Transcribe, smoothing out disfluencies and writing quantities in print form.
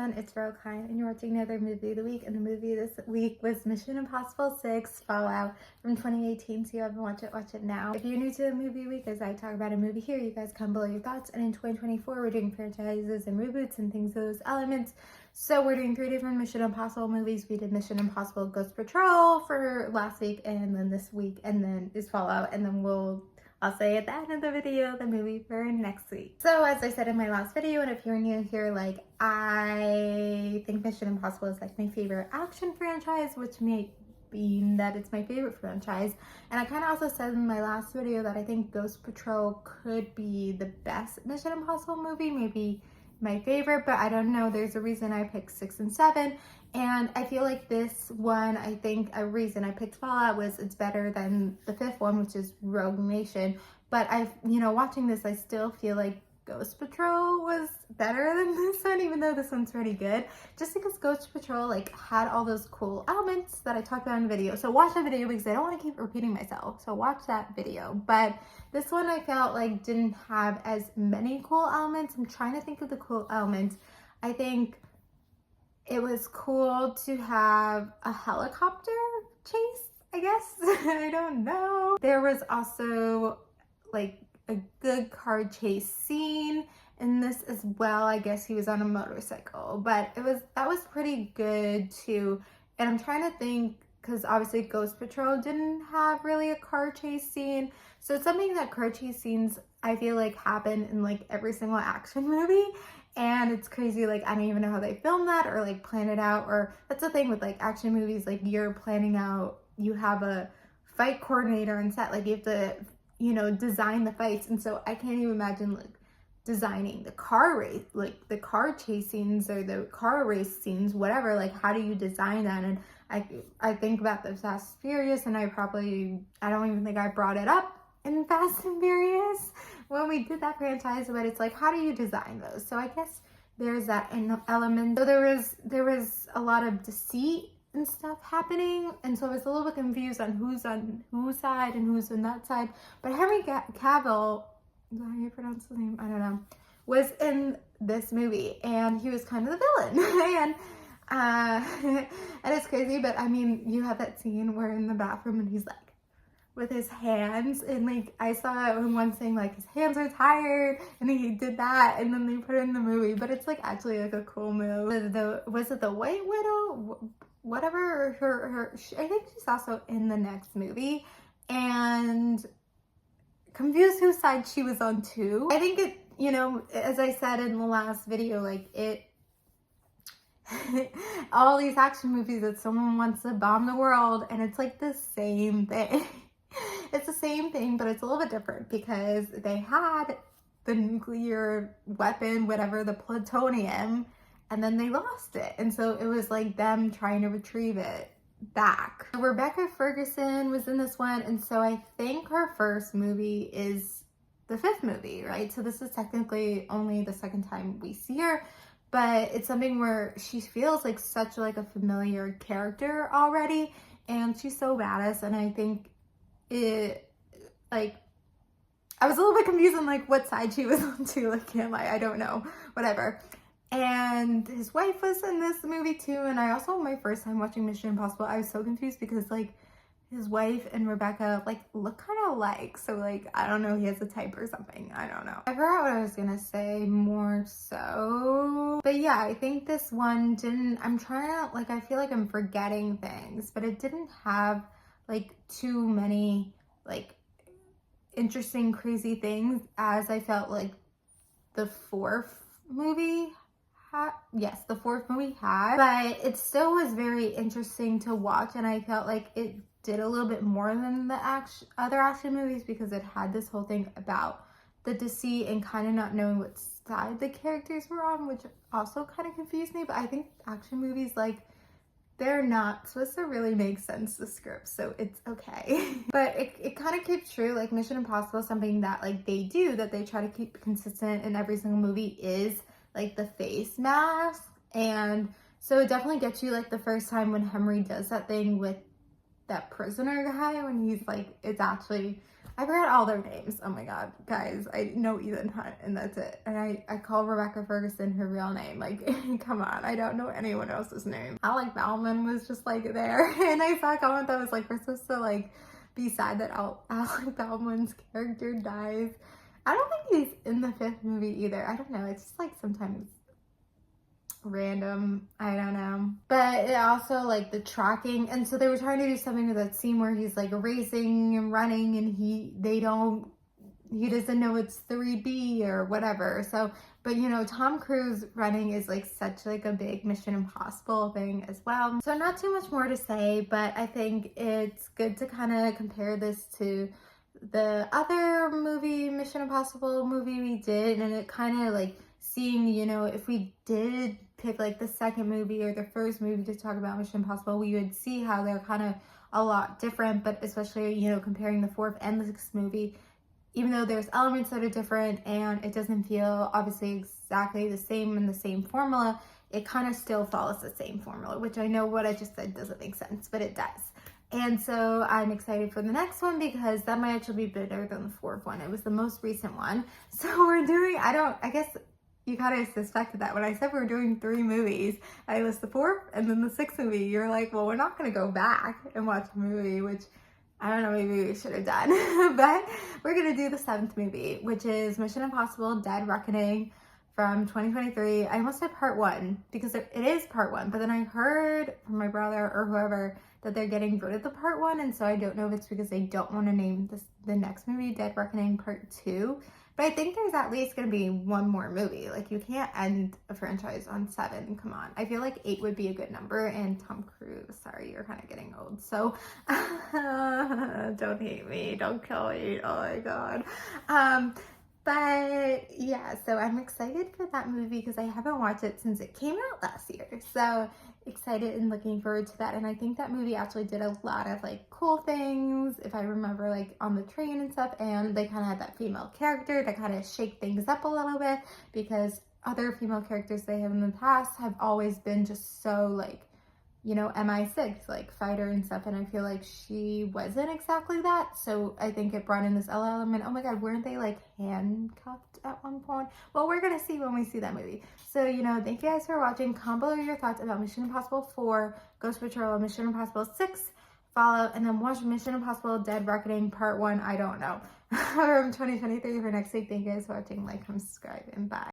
everyone, it's Rokai, and you're watching another movie of the week, and the movie this week was Mission Impossible 6 Fallout from 2018, so you haven't watched it, watch it now. If you're new to the movie week, as I talk about a movie here, you guys comment below your thoughts, and in 2024, we're doing franchises and reboots and things of those elements. So we're doing 3 different Mission Impossible movies. We did Mission Impossible Ghost Patrol for last week, and then this week, and then is Fallout, and then I'll say at the end of the video the movie for next week. So as I said in my last video, and if you're new here, like, I think Mission Impossible is like my favorite action franchise, which may mean that it's my favorite franchise. And I kind of also said in my last video that I think Ghost Patrol could be the best Mission Impossible movie, maybe my favorite, but I don't know. There's a reason I picked 6 and 7. And I feel like this one, I think a reason I picked Fallout was it's better than the 5th one, which is Rogue Nation. But watching this, I still feel like Ghost Patrol was better than this one, even though this one's pretty good. Just because Ghost Patrol had all those cool elements that I talked about in the video. So watch that video because I don't want to keep repeating myself. So watch that video. But this one I felt like didn't have as many cool elements. I'm trying to think of the cool elements. I think it was cool to have a helicopter chase, I guess. I don't know. There was also like a good car chase scene in this as well. I guess he was on a motorcycle, but that was pretty good too. And I'm trying to think, because obviously Ghost Patrol didn't have really a car chase scene. So it's something that car chase scenes I feel like happen in like every single action movie. And it's crazy, like I don't even know how they film that or like plan it out. Or that's the thing with like action movies, like you're planning out, you have a fight coordinator on set, like you have to, design the fights. And so I can't even imagine like designing the car race, like the car chase scenes or the car race scenes, whatever. Like how do you design that? And I think about the Fast and Furious, and I don't even think I brought it up in Fast and Furious when we did that franchise, but it's like, how do you design those? So I guess there's that element. So there was a lot of deceit and stuff happening, and so I was a little bit confused on who's on whose side and who's on that side. But Henry Cavill, is that how you pronounce his name? I don't know, was in this movie, and he was kind of the villain. and it's crazy, but I mean, you have that scene where in the bathroom and he's like with his hands, and like I saw it in one saying like his hands are tired, and he did that, and then they put it in the movie. But it's like actually like a cool move. Was it the White Widow? Whatever, I think she's also in the next movie, and confused whose side she was on too. I think it, as I said in the last video, like it, all these action movies that someone wants to bomb the world, and it's like the same thing. It's the same thing, but it's a little bit different because they had the nuclear weapon, whatever, the plutonium, and then they lost it. And so it was like them trying to retrieve it back. Rebecca Ferguson was in this one, and so I think her first movie is the 5th movie, right? So this is technically only the 2nd time we see her, but it's something where she feels like such like a familiar character already, and she's so badass. And I think it, like, I was a little bit confused on like what side she was on too, like I don't know, whatever. And his wife was in this movie too. And I also, my first time watching Mission Impossible, I was so confused because like his wife and Rebecca like look kind of alike. So like, I don't know, he has a type or something. I don't know. I forgot what I was gonna say more so. But yeah, I think this one didn't, I'm trying to, like, I feel like I'm forgetting things, but it didn't have like too many like interesting, crazy things as I felt like the 4th movie had. Yes, the 4th movie had, but it still was very interesting to watch, and I felt like it did a little bit more than the other action movies because it had this whole thing about the deceit and kind of not knowing what side the characters were on, which also kind of confused me. But I think action movies, like, they're not supposed to really make sense, the script, so it's okay. But it kind of keeps true, like Mission Impossible, something that like they do, that they try to keep consistent in every single movie, is like the face mask. And so it definitely gets you like the first time when Henry does that thing with that prisoner guy, when he's like, it's actually I forgot all their names. Oh my god, guys, I know Ethan Hunt and that's it. And I call Rebecca Ferguson her real name. Like, come on, I don't know anyone else's name. Alec Baldwin was just like there, and I saw a comment that was like, we're supposed to like be sad that Alec Baldwin's character dies. I don't think he's in the 5th movie either. I don't know. It's just like sometimes random. I don't know. But it also like the tracking, and so they were trying to do something with that scene where he's like racing and running and he doesn't know it's 3B or whatever. So, but you know, Tom Cruise running is like such like a big Mission Impossible thing as well. So not too much more to say, but I think it's good to kind of compare this to the other movie, Mission Impossible movie we did, and it kind of like seeing, you know, if we did pick like the 2nd movie or the 1st movie to talk about Mission Impossible, we would see how they're kind of a lot different, but especially, you know, comparing the 4th and the 6th movie, even though there's elements that are different and it doesn't feel obviously exactly the same in the same formula, it kind of still follows the same formula, which I know what I just said doesn't make sense, but it does. And so I'm excited for the next one because that might actually be better than the 4th one. It was the most recent one. So we're doing, I guess you kind of suspected that when I said we were doing 3 movies. I list the 4th and then the 6th movie. You're like, well, we're not going to go back and watch a movie, which I don't know, maybe we should have done. But we're going to do the 7th movie, which is Mission Impossible Dead Reckoning from 2023. I almost said part 1 because it is part 1, but then I heard from my brother or whoever that they're getting rid of the part 1, and so I don't know if it's because they don't want to name the next movie Dead Reckoning Part 2. But I think there's at least going to be one more movie. Like, you can't end a franchise on 7. Come on. I feel like 8 would be a good number. And Tom Cruise, sorry, you're kind of getting old. So, don't hate me. Don't kill me. Oh my God. But yeah, so I'm excited for that movie because I haven't watched it since it came out last year. So excited and looking forward to that. And I think that movie actually did a lot of like cool things, if I remember, like on the train and stuff. And they kind of had that female character to kind of shake things up a little bit, because other female characters they have in the past have always been just so like, you know, MI6, like fighter and stuff, and I feel like she wasn't exactly that. So I think it brought in this other element. Oh my God, weren't they like handcuffed at one point? Well, we're gonna see when we see that movie. So, you know, thank you guys for watching. Comment below your thoughts about Mission Impossible 4, Ghost Patrol, Mission Impossible 6, Fallout, and then watch Mission Impossible Dead Reckoning Part 1, I don't know, from 2023 for next week. Thank you guys for watching. Like, comment, subscribe, and bye.